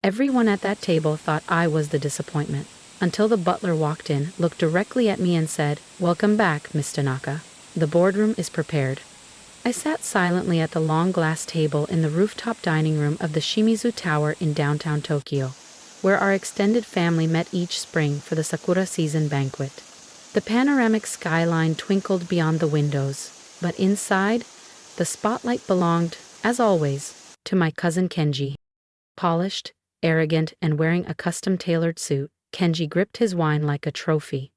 Everyone at that table thought I was the disappointment, until the butler walked in, looked directly at me and said, "Welcome back, Miss Tanaka. The boardroom is prepared." I sat silently at the long glass table in the rooftop dining room of the Shimizu Tower in downtown Tokyo, where our extended family met each spring for the Sakura season banquet. The panoramic skyline twinkled beyond the windows, but inside, the spotlight belonged, as always, to my cousin Kenji. Polished, arrogant, and wearing a custom-tailored suit, Kenji gripped his wine like a trophy.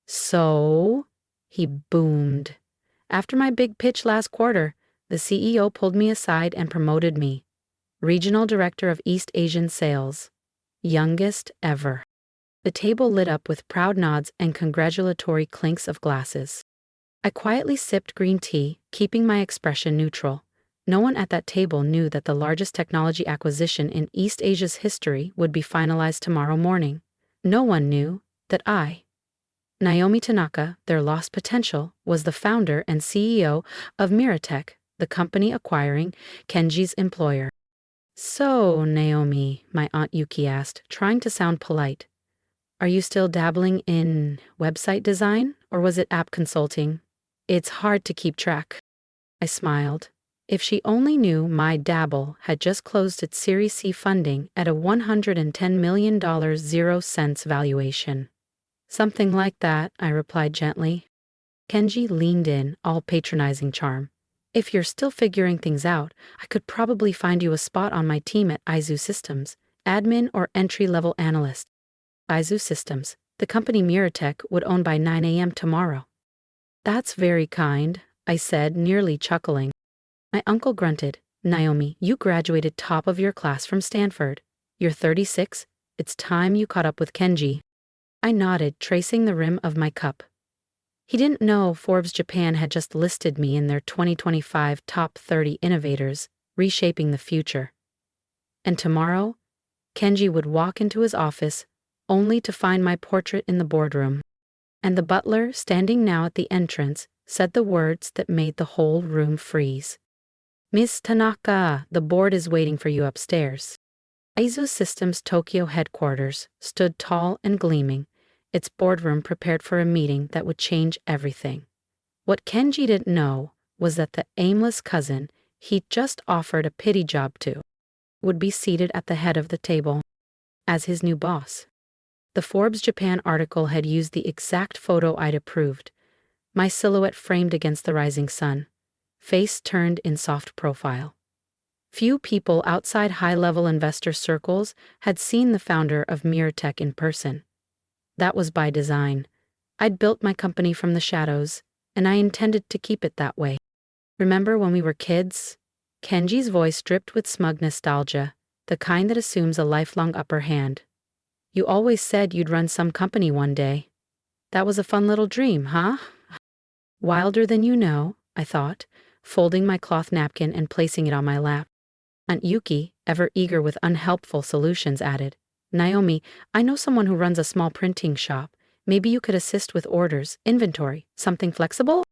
"So," he boomed. "After my big pitch last quarter, the CEO pulled me aside and promoted me. Regional Director of East Asian Sales. Youngest ever." The table lit up with proud nods and congratulatory clinks of glasses. I quietly sipped green tea, keeping my expression neutral. No one at that table knew that the largest technology acquisition in East Asia's history would be finalized tomorrow morning. No one knew that I, Naomi Tanaka, their lost potential, was the founder and CEO of Miratech, the company acquiring Kenji's employer. "So, Naomi," my Aunt Yuki asked, trying to sound polite, "are you still dabbling in website design, or was it app consulting? It's hard to keep track." I smiled. If she only knew my dabble had just closed its Series C funding at a $110 million 0 cents valuation. "Something like that," I replied gently. Kenji leaned in, all patronizing charm. "If you're still figuring things out, I could probably find you a spot on my team at Aizu Systems, admin or entry-level analyst." Aizu Systems, the company Miratech would own by 9 a.m. tomorrow. "That's very kind," I said, nearly chuckling. My uncle grunted. "Naomi, you graduated top of your class from Stanford. You're 36. It's time you caught up with Kenji." I nodded, tracing the rim of my cup. He didn't know Forbes Japan had just listed me in their 2025 Top 30 Innovators, Reshaping the Future. And tomorrow, Kenji would walk into his office, only to find my portrait in the boardroom. And the butler, standing now at the entrance, said the words that made the whole room freeze. "Miss Tanaka, the board is waiting for you upstairs." Aizu Systems' Tokyo headquarters stood tall and gleaming, its boardroom prepared for a meeting that would change everything. What Kenji didn't know was that the aimless cousin he'd just offered a pity job to would be seated at the head of the table as his new boss. The Forbes Japan article had used the exact photo I'd approved, my silhouette framed against the rising sun, face turned in soft profile. Few people outside high-level investor circles had seen the founder of Miratech in person. That was by design. I'd built my company from the shadows, and I intended to keep it that way. "Remember when we were kids?" Kenji's voice dripped with smug nostalgia, the kind that assumes a lifelong upper hand. "You always said you'd run some company one day. That was a fun little dream, huh?" "Wilder than you know," I thought, folding my cloth napkin and placing it on my lap. Aunt Yuki, ever eager with unhelpful solutions, added, "Naomi, I know someone who runs a small printing shop. Maybe you could assist with orders, inventory, something flexible?"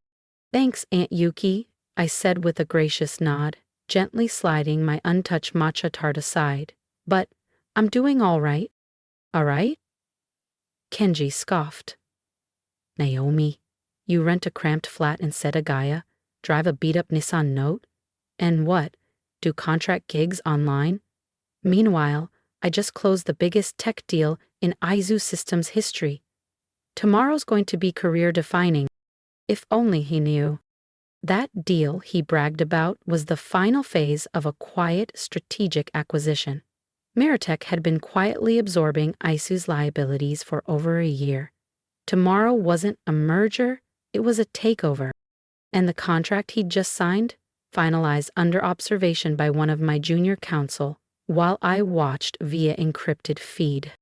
"Thanks, Aunt Yuki," I said with a gracious nod, gently sliding my untouched matcha tart aside. "But I'm doing all right." "All right?" Kenji scoffed. "Naomi, you rent a cramped flat in Setagaya, drive a beat-up Nissan Note, and what, do contract gigs online? Meanwhile, I just closed the biggest tech deal in Aizu Systems history. Tomorrow's going to be career-defining." If only he knew. That deal he bragged about was the final phase of a quiet, strategic acquisition. Miratech had been quietly absorbing Aizu's liabilities for over a year. Tomorrow wasn't a merger, it was a takeover. And the contract he'd just signed, finalized under observation by one of my junior counsel, while I watched via encrypted feed.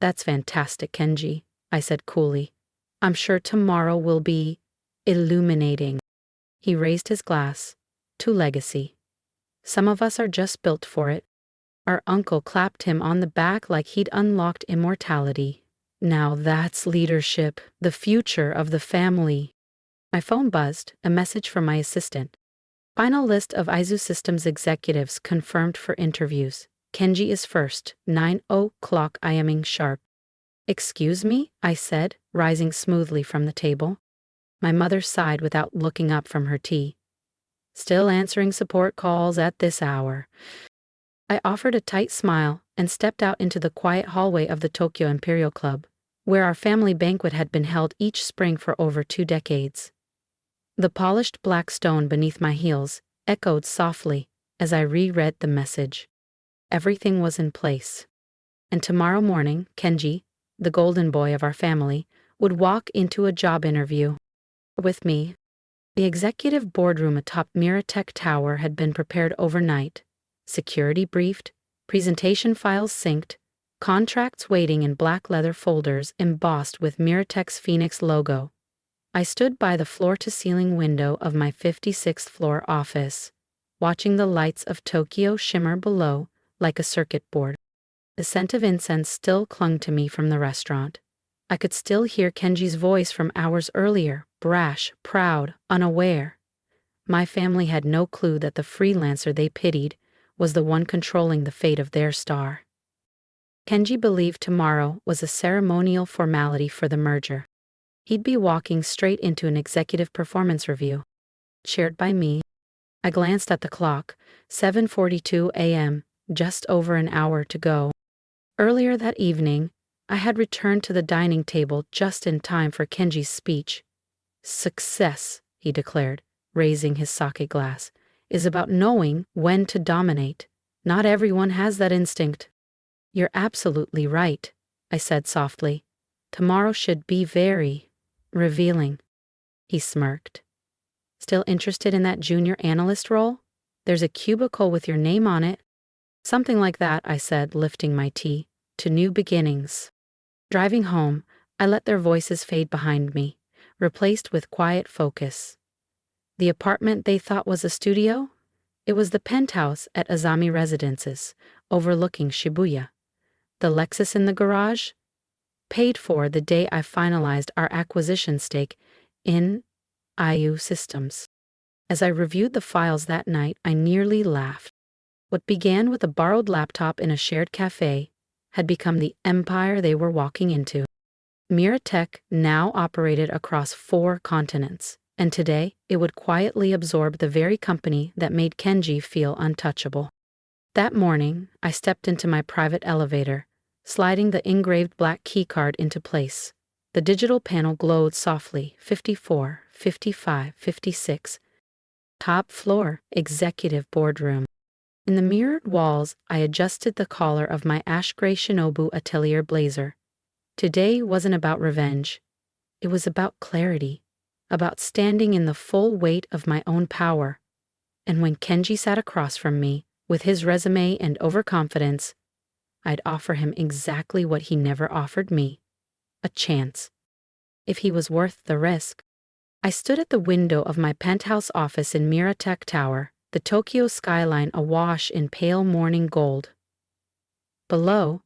"That's fantastic, Kenji," I said coolly. "I'm sure tomorrow will be illuminating." He raised his glass. "To legacy. Some of us are just built for it." Our uncle clapped him on the back like he'd unlocked immortality. "Now that's leadership, the future of the family." My phone buzzed, a message from my assistant. "Final list of Aizu Systems executives confirmed for interviews. Kenji is first, 9 o'clock IMing sharp. Excuse me, I said, rising smoothly from the table. My mother sighed without looking up from her tea. Still answering support calls at this hour. I offered a tight smile and stepped out into the quiet hallway of the Tokyo Imperial Club, where our family banquet had been held each spring for over 2 decades. The polished black stone beneath my heels echoed softly as I reread the message. Everything was in place. And tomorrow morning, Kenji, the golden boy of our family, would walk into a job interview with me. The executive boardroom atop Miratech Tower had been prepared overnight, security briefed, presentation files synced, contracts waiting in black leather folders embossed with Miratech's Phoenix logo. I stood by the floor-to-ceiling window of my 56th floor office, watching the lights of Tokyo shimmer below like a circuit board. The scent of incense still clung to me from the restaurant. I could still hear Kenji's voice from hours earlier, brash, proud, unaware. My family had no clue that the freelancer they pitied was the one controlling the fate of their star. Kenji believed tomorrow was a ceremonial formality for the merger. He'd be walking straight into an executive performance review, chaired by me. I glanced at the clock, 7:42 a.m., just over an hour to go. Earlier that evening, I had returned to the dining table just in time for Kenji's speech. Success, he declared, raising his sake glass, is about knowing when to dominate. Not everyone has that instinct. You're absolutely right, I said softly. Tomorrow should be very revealing. He smirked. Still interested in that junior analyst role? There's a cubicle with your name on it. Something like that, I said, lifting my tea. To new beginnings. Driving home, I let their voices fade behind me, replaced with quiet focus. The apartment they thought was a studio? It was the penthouse at Azami Residences, overlooking Shibuya. The Lexus in the garage? Paid for the day I finalized our acquisition stake in IU Systems. As I reviewed the files that night, I nearly laughed. What began with a borrowed laptop in a shared cafe had become the empire they were walking into. Miratech now operated across 4 continents, and today it would quietly absorb the very company that made Kenji feel untouchable. That morning, I stepped into my private elevator, sliding the engraved black keycard into place. The digital panel glowed softly, 54, 55, 56. Top floor, executive boardroom. In the mirrored walls, I adjusted the collar of my ash gray Shinobu Atelier blazer. Today wasn't about revenge. It was about clarity, about standing in the full weight of my own power. And when Kenji sat across from me, with his resume and overconfidence, I'd offer him exactly what he never offered me: a chance. If he was worth the risk. I stood at the window of my penthouse office in Miratech Tower, the Tokyo skyline awash in pale morning gold. Below,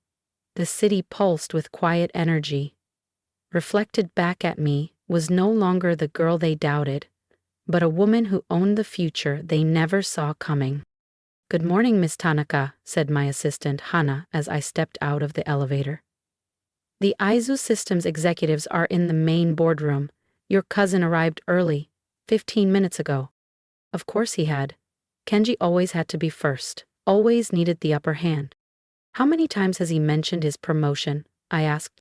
the city pulsed with quiet energy. Reflected back at me was no longer the girl they doubted, but a woman who owned the future they never saw coming. "Good morning, Miss Tanaka," said my assistant, Hana, as I stepped out of the elevator. "The IU Systems executives are in the main boardroom. Your cousin arrived early, 15 minutes ago." Of course he had. Kenji always had to be first, always needed the upper hand. "How many times has he mentioned his promotion?" I asked.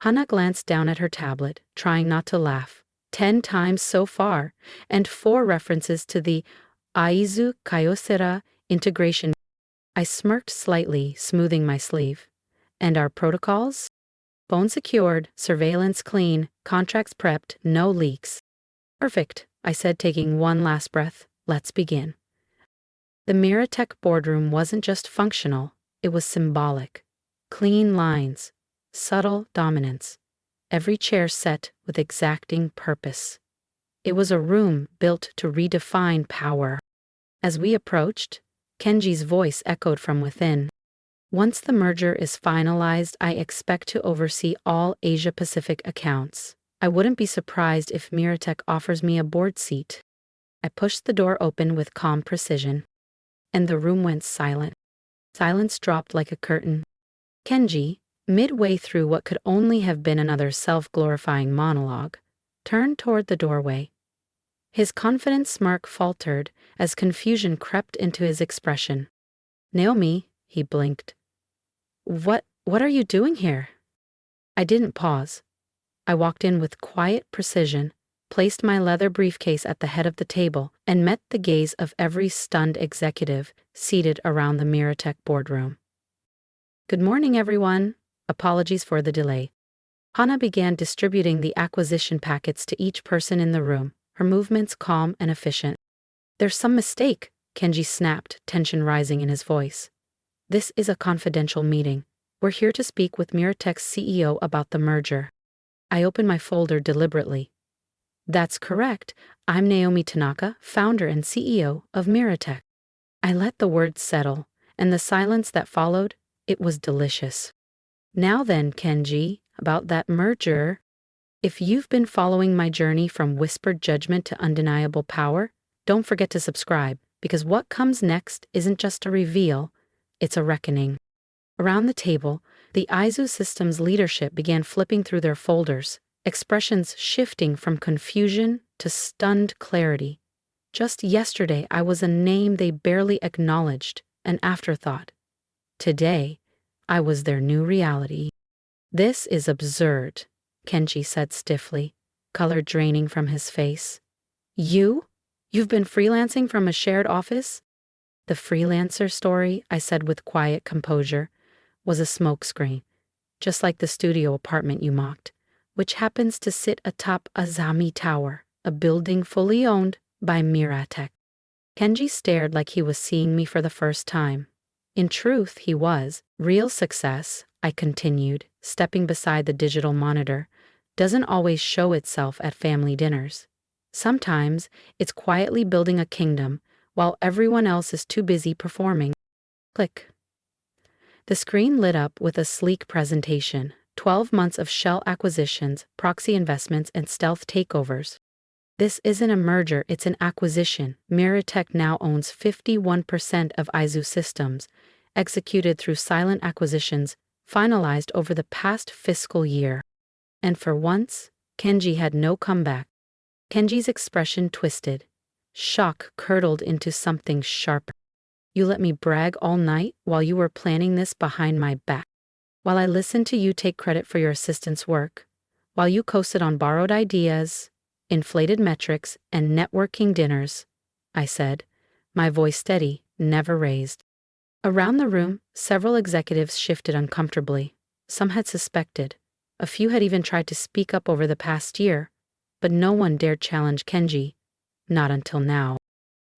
Hana glanced down at her tablet, trying not to laugh. 10 times so far, and 4 references to the Aizu Kyocera integration. I smirked slightly, smoothing my sleeve. "And our protocols? Phone secured, surveillance clean, contracts prepped, no leaks." "Perfect," I said, taking one last breath. "Let's begin." The Miratech boardroom wasn't just functional, it was symbolic. Clean lines, subtle dominance, every chair set with exacting purpose. It was a room built to redefine power. As we approached, Kenji's voice echoed from within. "Once the merger is finalized, I expect to oversee all Asia-Pacific accounts. I wouldn't be surprised if Miratech offers me a board seat." I pushed the door open with calm precision, and the room went silent. Silence dropped like a curtain. Kenji, midway through what could only have been another self-glorifying monologue, turned toward the doorway. His confident smirk faltered as confusion crept into his expression. "Naomi," he blinked. What are you doing here?" I didn't pause. I walked in with quiet precision, placed my leather briefcase at the head of the table, and met the gaze of every stunned executive seated around the Miratech boardroom. "Good morning, everyone. Apologies for the delay." Hana began distributing the acquisition packets to each person in the room, her movements calm and efficient. "There's some mistake," Kenji snapped, tension rising in his voice. "This is a confidential meeting. We're here to speak with Miratech's CEO about the merger." I opened my folder deliberately. "That's correct. I'm Naomi Tanaka, founder and CEO of Miratech." I let the words settle, and the silence that followed, it was delicious. "Now then, Kenji, about that merger. If you've been following my journey from whispered judgment to undeniable power, don't forget to subscribe, because what comes next isn't just a reveal, it's a reckoning." Around the table, the Aizu Systems leadership began flipping through their folders, expressions shifting from confusion to stunned clarity. Just yesterday, I was a name they barely acknowledged, an afterthought. Today, I was their new reality. "This is absurd," Kenji said stiffly, color draining from his face. You've been freelancing from a shared office?" "The freelancer story," I said with quiet composure, "was a smokescreen, just like the studio apartment you mocked, which happens to sit atop Azami Tower, a building fully owned by Miratech." Kenji stared like he was seeing me for the first time. In truth, he was. "Real success," I continued, stepping beside the digital monitor, "doesn't always show itself at family dinners. Sometimes it's quietly building a kingdom while everyone else is too busy performing." Click. The screen lit up with a sleek presentation, 12 months of shell acquisitions, proxy investments, and stealth takeovers. "This isn't a merger, it's an acquisition. Miratech now owns 51% of Aizu Systems, executed through silent acquisitions, finalized over the past fiscal year." And for once, Kenji had no comeback. Kenji's expression twisted. Shock curdled into something sharper. "You let me brag all night while you were planning this behind my back. While I listened to you take credit for your assistant's work. While you coasted on borrowed ideas, inflated metrics, and networking dinners," I said, my voice steady, never raised. Around the room, several executives shifted uncomfortably. Some had suspected. A few had even tried to speak up over the past year, but no one dared challenge Kenji. Not until now.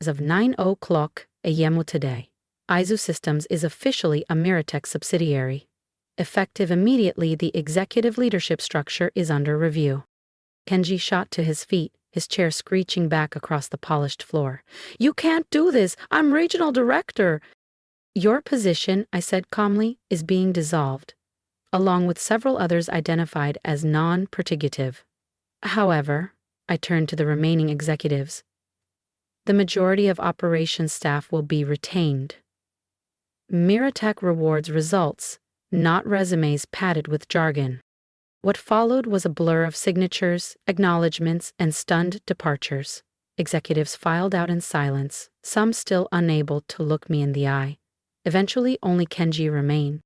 As of 9:00 a.m. today, Aizu Systems is officially a Miratech subsidiary. Effective immediately, the executive leadership structure is under review. Kenji shot to his feet, his chair screeching back across the polished floor. "You can't do this! I'm regional director!" "Your position," I said calmly, "is being dissolved, along with several others identified as non-protective. However," I turned to the remaining executives, "the majority of operations staff will be retained. Miratech rewards results, not resumes padded with jargon." What followed was a blur of signatures, acknowledgments, and stunned departures. Executives filed out in silence, some still unable to look me in the eye. Eventually, only Kenji remained.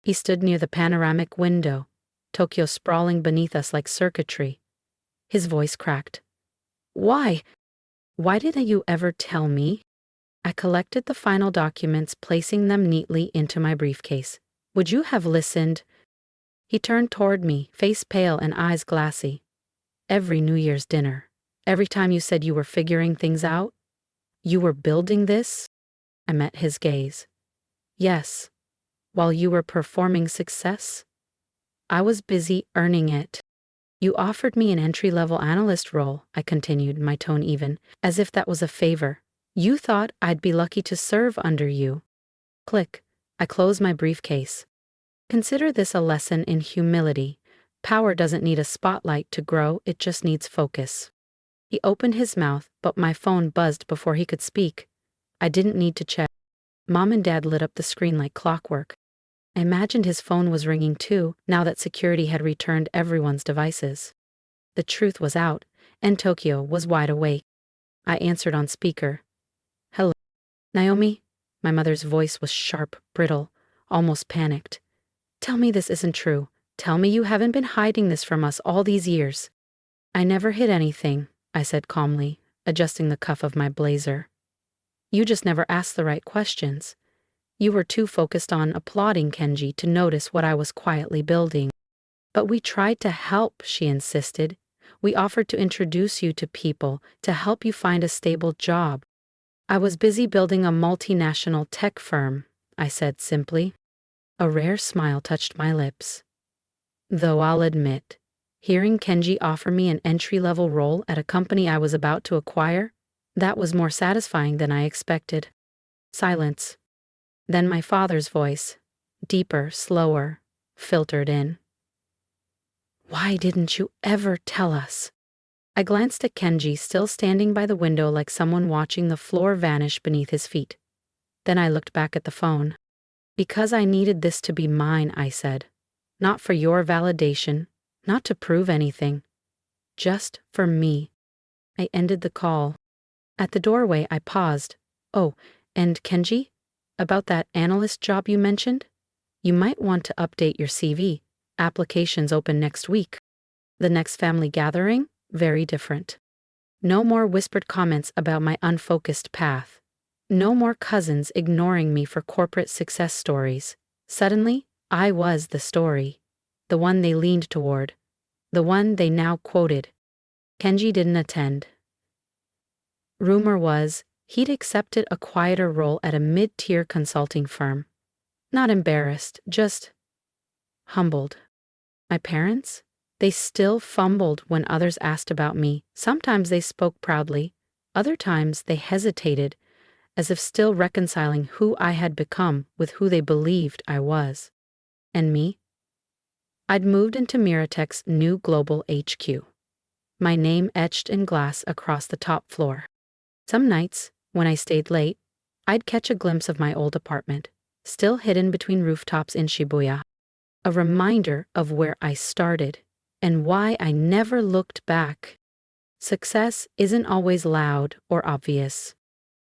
He stood near the panoramic window, Tokyo sprawling beneath us like circuitry. His voice cracked. Why didn't you ever tell me?" I collected the final documents, placing them neatly into my briefcase. "Would you have listened?" He turned toward me, face pale and eyes glassy. "Every New Year's dinner, every time you said you were figuring things out, you were building this?" I met his gaze. "Yes, while you were performing success, I was busy earning it." "You offered me an entry-level analyst role," I continued, my tone even, as if that was a favor. "You thought I'd be lucky to serve under you." Click. I closed my briefcase. Consider this a lesson in humility. Power doesn't need a spotlight to grow, it just needs focus. He opened his mouth, but my phone buzzed before he could speak. I didn't need to check. Mom and Dad lit up the screen like clockwork. I imagined his phone was ringing too, now that security had returned everyone's devices. The truth was out, and Tokyo was wide awake. I answered on speaker. "Hello, Naomi?" My mother's voice was sharp, brittle, almost panicked. "Tell me this isn't true. Tell me you haven't been hiding this from us all these years." "I never hid anything," I said calmly, adjusting the cuff of my blazer. "You just never asked the right questions. You were too focused on applauding Kenji to notice what I was quietly building." "But we tried to help," she insisted. "We offered to introduce you to people, to help you find a stable job." "I was busy building a multinational tech firm," I said simply. A rare smile touched my lips. Though I'll admit, hearing Kenji offer me an entry-level role at a company I was about to acquire, that was more satisfying than I expected. Silence. Then my father's voice, deeper, slower, filtered in. "Why didn't you ever tell us?" I glanced at Kenji, still standing by the window like someone watching the floor vanish beneath his feet. Then I looked back at the phone. "Because I needed this to be mine," I said. "Not for your validation, not to prove anything. Just for me." I ended the call. At the doorway, I paused. "Oh, and Kenji? About that analyst job you mentioned? You might want to update your CV. Applications open next week." The next family gathering? Very different. No more whispered comments about my unfocused path. No more cousins ignoring me for corporate success stories. Suddenly, I was the story. The one they leaned toward. The one they now quoted. Kenji didn't attend. Rumor was, he'd accepted a quieter role at a mid-tier consulting firm. Not embarrassed, just humbled. My parents? They still fumbled when others asked about me. Sometimes they spoke proudly. Other times they hesitated, as if still reconciling who I had become with who they believed I was. And me? I'd moved into Miratech's new global HQ. My name etched in glass across the top floor. Some nights, when I stayed late, I'd catch a glimpse of my old apartment, still hidden between rooftops in Shibuya. A reminder of where I started and why I never looked back. Success isn't always loud or obvious.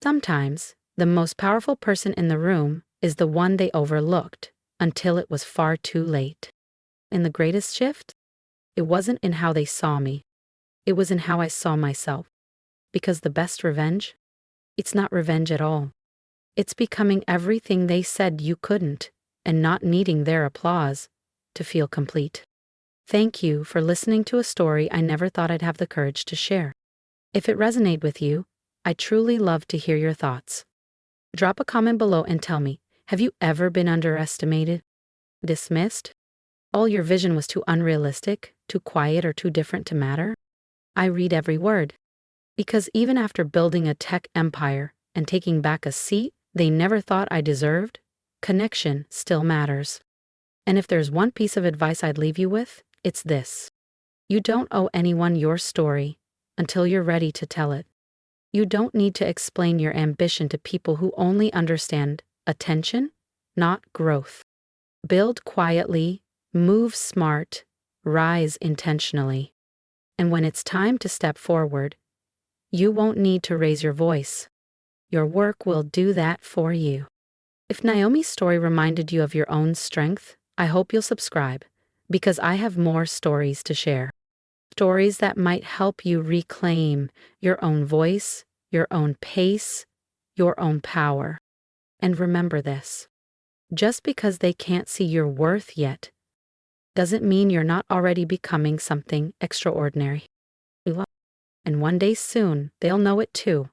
Sometimes, the most powerful person in the room is the one they overlooked until it was far too late. And the greatest shift? It wasn't in how they saw me. It was in how I saw myself. Because the best revenge? It's not revenge at all. It's becoming everything they said you couldn't, and not needing their applause to feel complete. Thank you for listening to a story I never thought I'd have the courage to share. If it resonated with you, I'd truly love to hear your thoughts. Drop a comment below and tell me, have you ever been underestimated? Dismissed? All your vision was too unrealistic, too quiet, or too different to matter? I read every word. Because even after building a tech empire and taking back a seat they never thought I deserved, connection still matters. And if there's one piece of advice I'd leave you with, it's this. You don't owe anyone your story until you're ready to tell it. You don't need to explain your ambition to people who only understand attention, not growth. Build quietly, move smart, rise intentionally. And when it's time to step forward, you won't need to raise your voice. Your work will do that for you. If Naomi's story reminded you of your own strength, I hope you'll subscribe, because I have more stories to share. Stories that might help you reclaim your own voice, your own pace, your own power. And remember this. Just because they can't see your worth yet, doesn't mean you're not already becoming something extraordinary. And one day soon, they'll know it too.